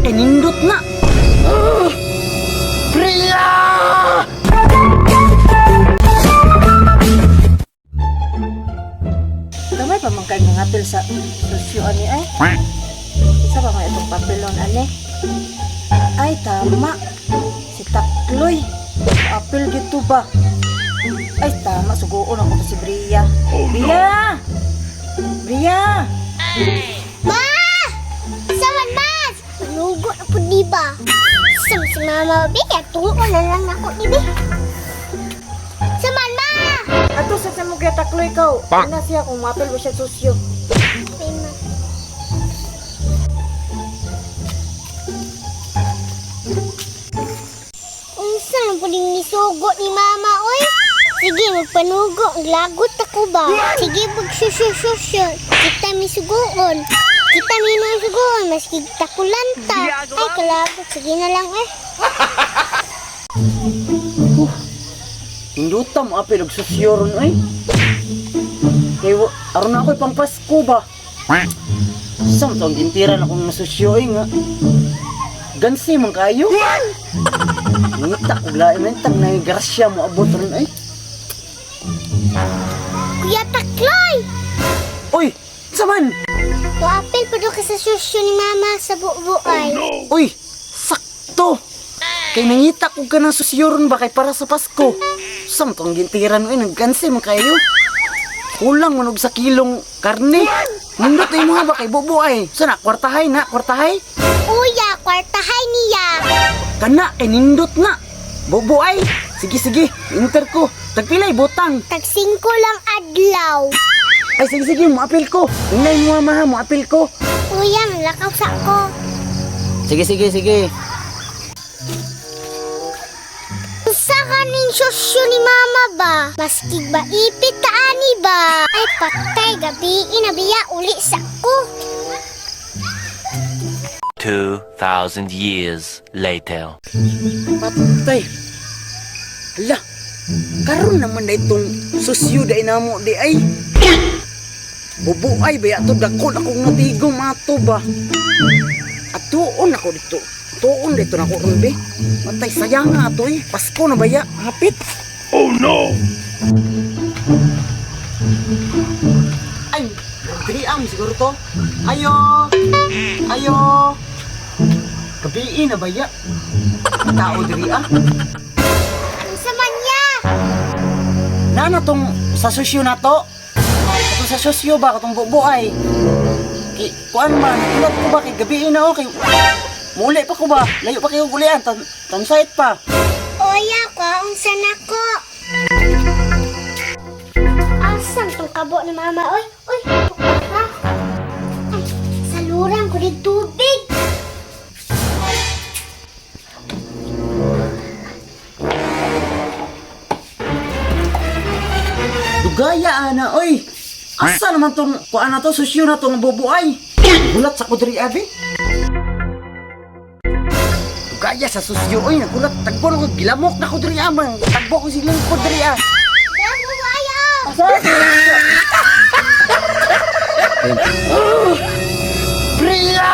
kay nindot na. Priya! Gamay pa man kay mga apil sa sosyo ani ay. Isa ba nga itong papelon ani? Ay tama. Si Takloy. Apil dito ba? Ay tama, sugoon ako to si Bria. Bria! Bria! Ma! Saman mas! Manugo na po di ba? Sam si Mama Bi, kaya tuon na lang ako ni Bi. Saman ma! Ato sa mo kaya Takloy ikaw. Ano siya kung mapil mo siya sosyo? Ay, ma. Unsa na po din nisugo ni Mama, oy? Sige, magpanugo. Lagot ako ba? Sige, magsusyusyo. Kita misugoon. Kita minasugoon. Maski takulanta. Ay, kalagot. Sige na lang eh. Hindutam apil og sosyoron ay. Kay aron ako pang Pasko ba? Sam tong gintiran akong nasosyo ay nga. Gansi man kayo. Ngita ko lain mentag na grasya mo abot ron ay. Kuya Takloy! Oy, saman. Tuapil pa doon ka sa susyo ni Mama sa bubuay. Uy, sakto. Kay nangita ko ka ng sosyoron ba kay para sa Pasko. Sam tong gintiran ay naggansi man kayo. Kulang man og sa kilong karne. Nindot ay mga ba kay bubuay. Sana kwartahay na, kwartahay. Uya, kwartahay niya. Kana kay nindot na. Bubuay. Sige sige, inter ko. Tagpilay butang. Tag-5 lang adlaw. Ay sige sige, moapil ko. Inay mo mama, moapil ko. Uya, malakaw sa ko. Sige sige sige. Sa kaning susyo ni Mama ba? Maskig ba ipit ta ani ba? Ay patay, gabi inabiya uli sa ko. 2,000 years later. Patay. Hala. Karon naman na itong susyo day namo di ay. Bubuay ba ato dako akong natigom ato ba? At tuon ako dito. Tuon dito na ko ron be. Matay sayang nga ato eh. Pasko na baya. Hapit. Oh no! Ay, diri am siguro to. Ayo. Ayo. Gabi na baya. Tao diri ah. Ano sa man niya? Nana tong sa sosyo na to. Katong sa sosyo ba katong bubuay. Kuan man, ilat ko ba kay gabi na okay. Muli pa ko ba? Layo pa kayo gulian, tansayt pa. Uya, unsa na ko? Asam tong kabo ni Mama, oy. Oy, ha? Ay, saluran ko din tubig. Dugaya ana, oy. Asa naman tong kuan na to, sosyo na tong bubuay. Gulat sa kudri abi. Dugaya sa sosyo, oy, nagulat. Tagbo ko gilamok na kudri amang. Tagbo ko silang kudri ah. Damo ayo. Asa? Priya!